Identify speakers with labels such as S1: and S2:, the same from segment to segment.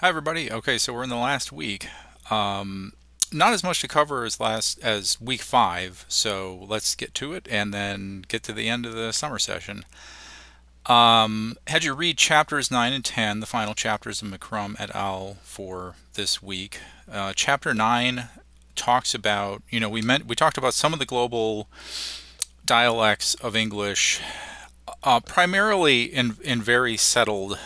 S1: Hi everybody. Okay, so we're in the last week. Not as much to cover as week 5, so let's get to it and then get to the end of the summer session. Had you read chapters 9 and 10, the final chapters of McCrum et al. For this week. Chapter 9 talks about, we talked about some of the global dialects of English, primarily in very settled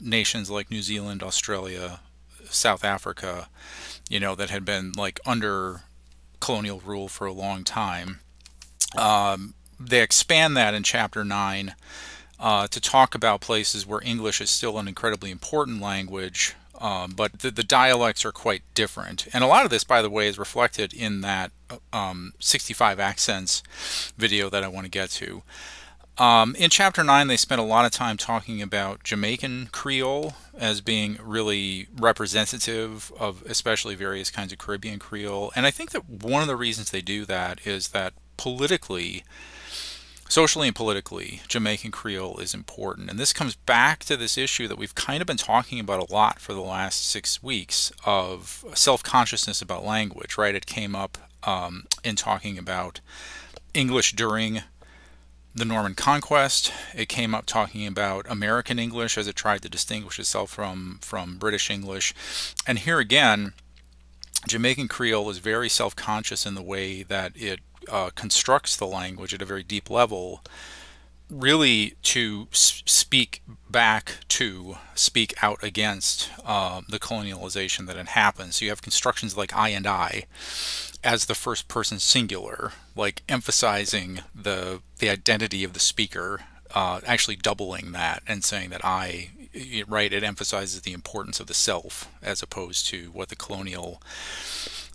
S1: nations like New Zealand, Australia, South Africa, that had been like under colonial rule for a long time. They expand that in chapter 9 to talk about places where English is still an incredibly important language, but the dialects are quite different. And a lot of this, by the way, is reflected in that 65 accents video that I want to get to. In chapter 9, they spent a lot of time talking about Jamaican Creole as being really representative of especially various kinds of Caribbean Creole. And I think that one of the reasons they do that is that politically, socially and politically, Jamaican Creole is important. And this comes back to this issue that we've kind of been talking about a lot for the last 6 weeks of self-consciousness about language, right? It came up in talking about English during the Norman Conquest. It came up talking about American English as it tried to distinguish itself from British English. And here again, Jamaican Creole is very self-conscious in the way that it constructs the language at a very deep level, really to speak out against the colonialization that had happened. So you have constructions like I and I as the first person singular, like emphasizing the identity of the speaker, actually doubling that and saying that I, right, it emphasizes the importance of the self as opposed to what the colonial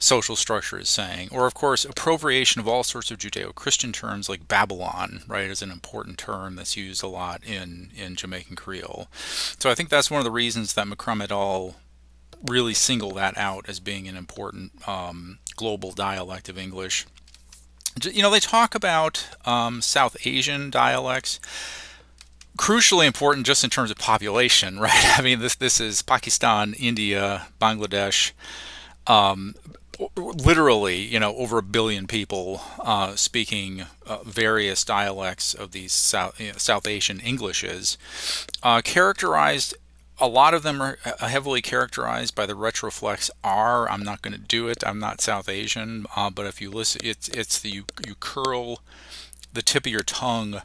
S1: social structure is saying. Or of course appropriation of all sorts of Judeo-Christian terms like Babylon, right, is an important term that's used a lot in Jamaican Creole. So I think that's one of the reasons that McCrum et al. Really single that out as being an important global dialect of English. They talk about South Asian dialects, crucially important just in terms of population, right? I mean, this is Pakistan, India, Bangladesh, literally, over 1 billion people speaking various dialects of these South Asian Englishes, characterized. A lot of them are heavily characterized by the retroflex R. I'm not going to do it. I'm not South Asian, but if you listen, it's you curl the tip of your tongue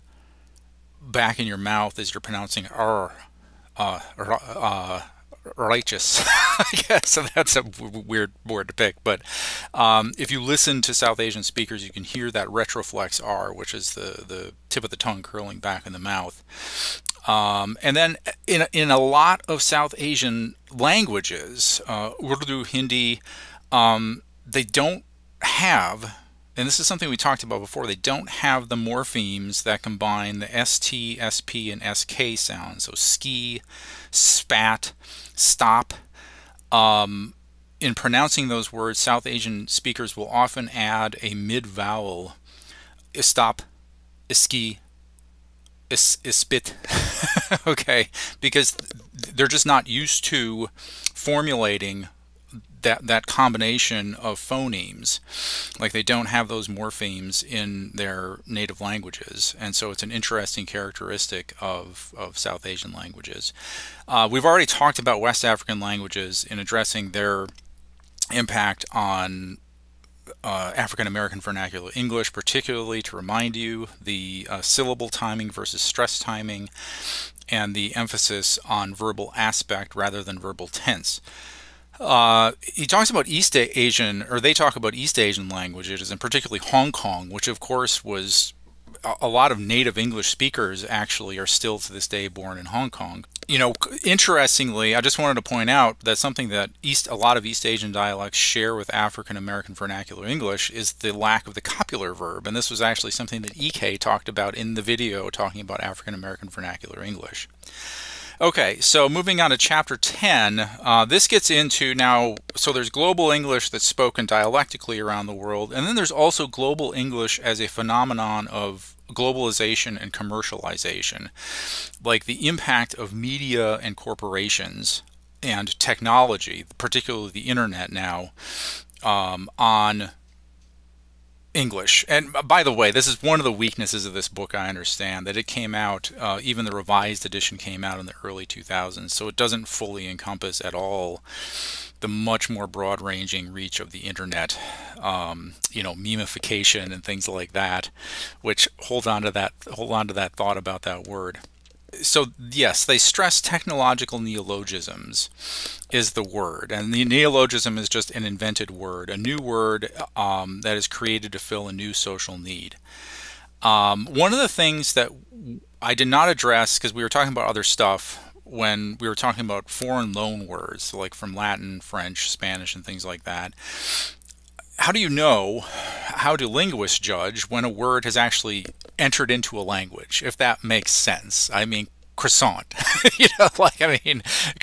S1: back in your mouth as you're pronouncing R. Righteous, I guess. So that's a weird word to pick, but if you listen to South Asian speakers, you can hear that retroflex R, which is the tip of the tongue curling back in the mouth. And then in a lot of South Asian languages, Urdu, Hindi, they don't have, and this is something we talked about before, they don't have the morphemes that combine the ST, SP, and SK sounds. So ski, spat, stop. In pronouncing those words, South Asian speakers will often add a mid-vowel, stop, ski, spit. Okay, because they're just not used to formulating that combination of phonemes. Like, they don't have those morphemes in their native languages, and so it's an interesting characteristic of South Asian languages. We've already talked about West African languages in addressing their impact on African American vernacular English, particularly to remind you the syllable timing versus stress timing, and the emphasis on verbal aspect rather than verbal tense. He talks about East Asian, or they talk about East Asian languages, and particularly Hong Kong, which of course was a lot of native English speakers actually are still to this day born in Hong Kong. Interestingly, I just wanted to point out that something that a lot of East Asian dialects share with African American vernacular English is the lack of the copular verb, and this was actually something that EK talked about in the video talking about African American vernacular English. Okay, so moving on to chapter 10, this gets into now, so there's global English that's spoken dialectically around the world, and then there's also global English as a phenomenon of globalization and commercialization, like the impact of media and corporations and technology, particularly the internet now, on English. And by the way, this is one of the weaknesses of this book, I understand, that it came out, even the revised edition came out in the early 2000s, so it doesn't fully encompass at all the much more broad-ranging reach of the internet, memification and things like that, which hold on to that thought about that word. So yes, they stress technological neologisms is the word, and the neologism is just an invented word, a new word that is created to fill a new social need. One of the things that I did not address, because we were talking about other stuff when we were talking about foreign loan words, like from Latin, French, Spanish, and things like that. How do linguists judge when a word has actually entered into a language, if that makes sense? I mean, croissant,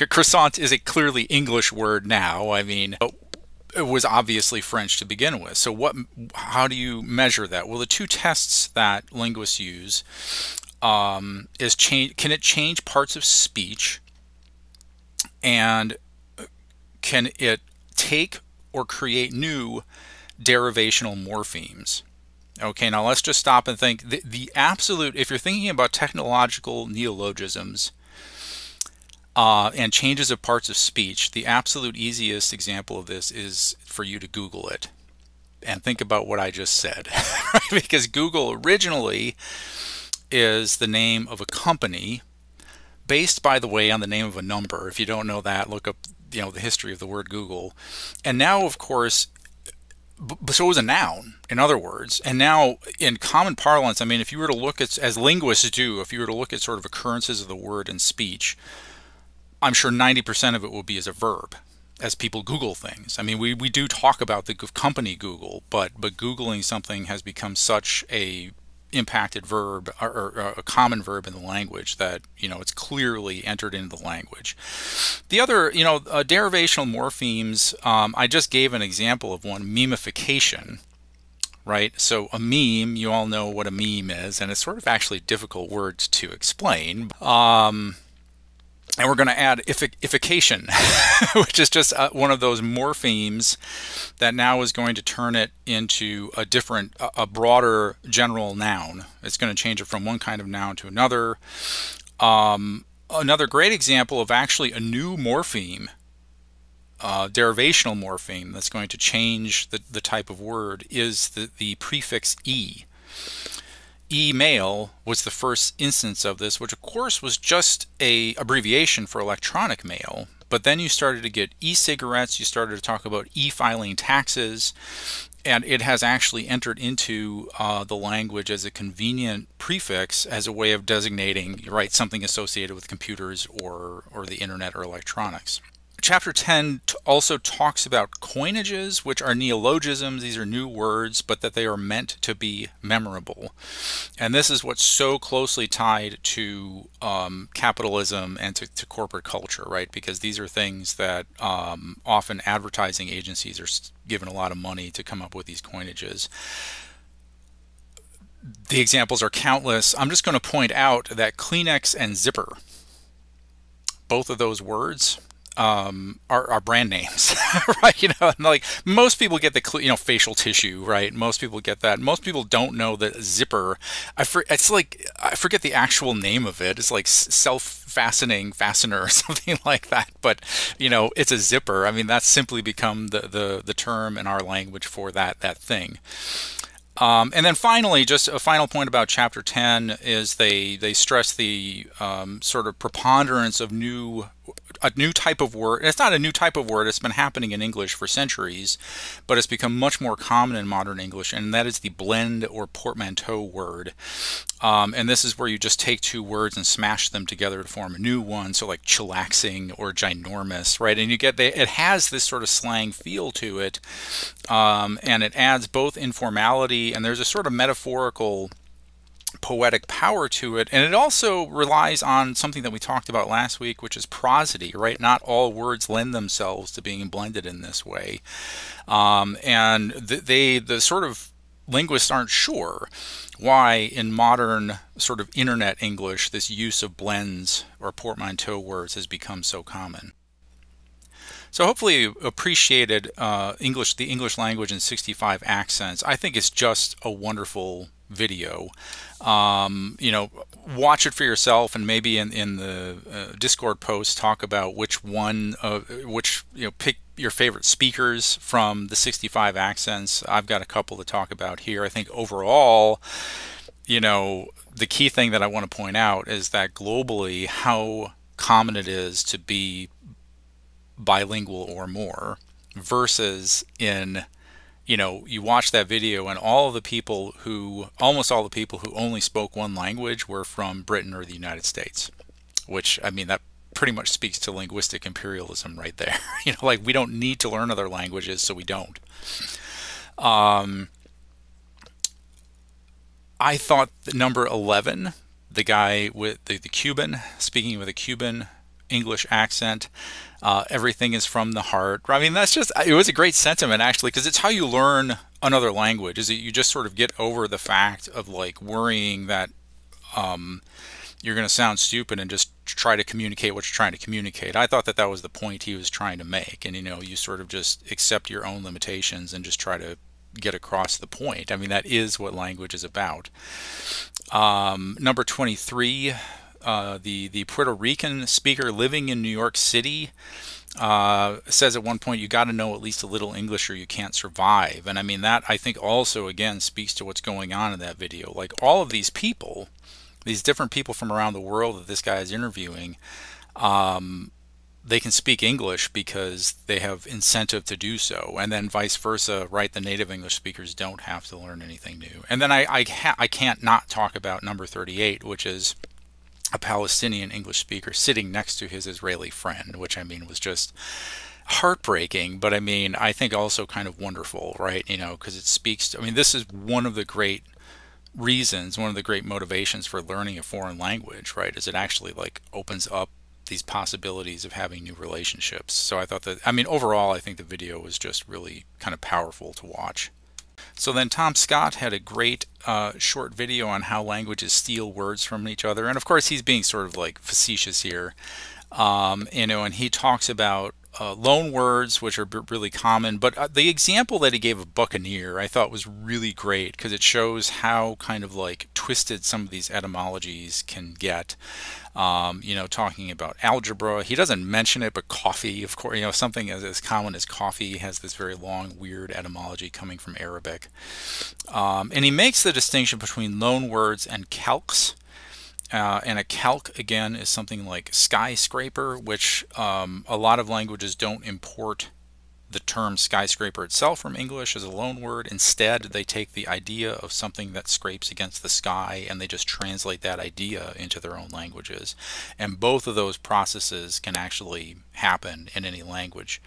S1: croissant is a clearly English word now. I mean, it was obviously French to begin with. So how do you measure that? Well, the two tests that linguists use can it change parts of speech, and can it take or create new derivational morphemes? Okay, now let's just stop and think. The absolute, if you're thinking about technological neologisms and changes of parts of speech, the absolute easiest example of this is for you to Google it and think about what I just said. Right? Because Google originally is the name of a company based, by the way, on the name of a number. If you don't know that, look up the history of the word Google. And now, of course, so it was a noun, in other words. And now in common parlance, I mean, if you were to look at, as linguists do, if you were to look at sort of occurrences of the word in speech, I'm sure 90% of it will be as a verb, as people Google things. I mean, we do talk about the company Google, but Googling something has become such a impacted verb, or a common verb in the language, that it's clearly entered into the language. The other, derivational morphemes, I just gave an example of one, memification, right? So a meme, you all know what a meme is, and it's sort of actually difficult words to explain. And we're going to add ification, which is just one of those morphemes that now is going to turn it into a broader general noun. It's going to change it from one kind of noun to another. Another great example of actually a new morpheme, derivational morpheme, that's going to change the type of word is the prefix e. Email was the first instance of this, which of course was just a abbreviation for electronic mail. But then you started to get e-cigarettes, you started to talk about e-filing taxes, and it has actually entered into the language as a convenient prefix, as a way of designating, right, something associated with computers or the internet or electronics. Chapter 10 also talks about coinages, which are neologisms. These are new words, but that they are meant to be memorable. And this is what's so closely tied to capitalism and to corporate culture, right? Because these are things that often advertising agencies are given a lot of money to come up with these coinages. The examples are countless. I'm just going to point out that Kleenex and zipper, both of those words, are brand names, right? And like most people get the facial tissue, right? Most people get that. Most people don't know that zipper. I forget the actual name of it. It's like self-fastening fastener or something like that. But it's a zipper. I mean, that's simply become the term in our language for that thing. And then finally, just a final point about Chapter 10 is they stress the sort of preponderance of a new type of word. It's not a new type of word. It's been happening in English for centuries, but it's become much more common in modern English, and that is the blend or portmanteau word. And this is where you just take two words and smash them together to form a new one. So like chillaxing or ginormous, right? And it has this sort of slang feel to it, and it adds both informality, and there's a sort of metaphorical poetic power to it, and it also relies on something that we talked about last week, which is prosody, right? Not all words lend themselves to being blended in this way, and the sort of linguists aren't sure why in modern sort of internet English this use of blends or portmanteau words has become so common. So hopefully you appreciated the English language in 65 accents. I think it's just a wonderful video. You know, watch it for yourself, and maybe in the Discord post talk about which pick your favorite speakers from the 65 accents. I've got a couple to talk about here. I think overall, the key thing that I want to point out is that globally, how common it is to be bilingual or more, versus you watch that video and almost all the people who only spoke one language were from Britain or the United States, which, I mean, that pretty much speaks to linguistic imperialism right there. Like, we don't need to learn other languages, so we don't. I thought the number 11, the guy with the Cuban, speaking with a Cuban English accent, everything is from the heart. I mean, it was a great sentiment, actually, because it's how you learn another language, is that you just sort of get over the fact of, like, worrying that you're going to sound stupid and just try to communicate what you're trying to communicate. I thought that was the point he was trying to make. And, you sort of just accept your own limitations and just try to get across the point. I mean, that is what language is about. Number 23, the Puerto Rican speaker living in New York City says at one point, you got to know at least a little English or you can't survive. And I mean, that, I think, also again speaks to what's going on in that video. Like, all of these people, these different people from around the world that this guy is interviewing, they can speak English because they have incentive to do so, and then vice versa, right? The native English speakers don't have to learn anything new. And then I can't not talk about number 38, which is a Palestinian English speaker sitting next to his Israeli friend, which, I mean, was just heartbreaking, but I mean, I think also kind of wonderful, right? Because it speaks to, I mean, this is one of the great reasons, one of the great motivations for learning a foreign language, right? Is it actually, like, opens up these possibilities of having new relationships. So I thought that, I mean, overall, I think the video was just really kind of powerful to watch. So then Tom Scott had a great short video on how languages steal words from each other. And of course, he's being sort of like facetious here. And he talks about loan words, which are really common. But the example that he gave of buccaneer, I thought was really great, because it shows how kind of like twisted some of these etymologies can get. Talking about algebra, he doesn't mention it, but coffee, of course, something as common as coffee has this very long, weird etymology coming from Arabic. And he makes the distinction between loan words and calques. And a calque, again, is something like skyscraper, which a lot of languages don't import the term skyscraper itself from English as a loan word. Instead, they take the idea of something that scrapes against the sky and they just translate that idea into their own languages. And both of those processes can actually happen in any language.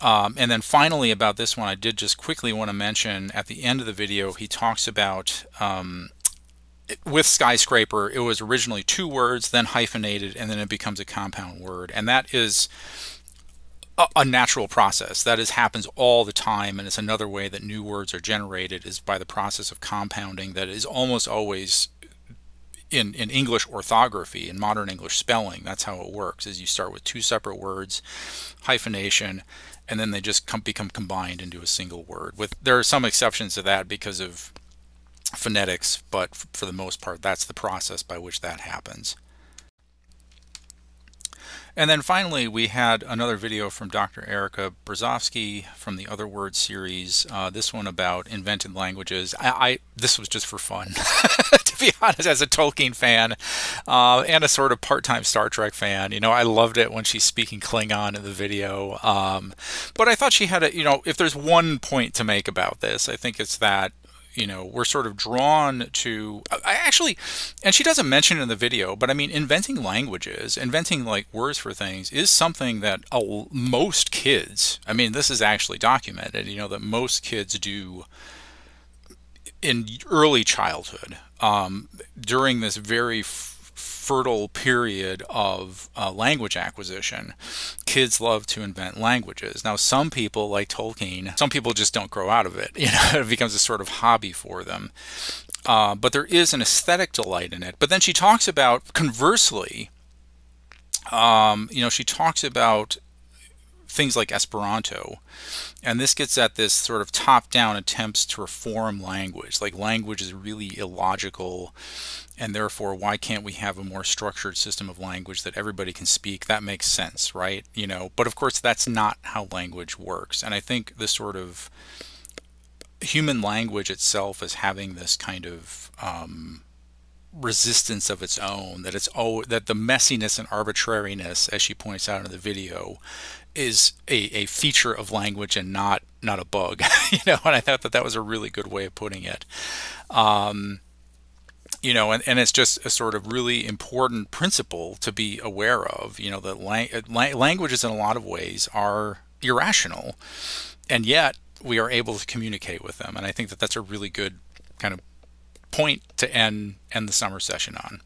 S1: And then finally, about this one, I did just quickly want to mention at the end of the video, he talks about with skyscraper, it was originally 2 words, then hyphenated, and then it becomes a compound word. And that is a natural process. That happens all the time, and it's another way that new words are generated, is by the process of compounding that is almost always in English orthography, in modern English spelling. That's how it works, is you start with 2 separate words, hyphenation, and then they just become combined into a single word. There are some exceptions to that because of phonetics, but for the most part, that's the process by which that happens. And then finally, we had another video from Dr. Erica Brzozowski from the Other Words series. This one about invented languages. This was just for fun, to be honest, as a Tolkien fan and a sort of part-time Star Trek fan. I loved it when she's speaking Klingon in the video. But I thought she had if there's one point to make about this, I think it's that we're sort of drawn to, and she doesn't mention it in the video, but I mean, inventing languages, inventing like words for things is something that most kids, I mean, this is actually documented, that most kids do in early childhood, during this very fertile period of language acquisition. Kids love to invent languages. Now, some people, like Tolkien, some people just don't grow out of it. It becomes a sort of hobby for them. But there is an aesthetic delight in it. But then she talks about, conversely, she talks about things like Esperanto. And this gets at this sort of top-down attempts to reform language. Like, language is really illogical, and therefore why can't we have a more structured system of language that everybody can speak? That makes sense, right? But of course that's not how language works. And I think this sort of human language itself is having this kind of resistance of its own, that that the messiness and arbitrariness, as she points out in the video, is a feature of language and not a bug. And I thought that was a really good way of putting it. And it's just a sort of really important principle to be aware of, that languages in a lot of ways are irrational, and yet we are able to communicate with them. And I think that that's a really good kind of point to end the summer session on.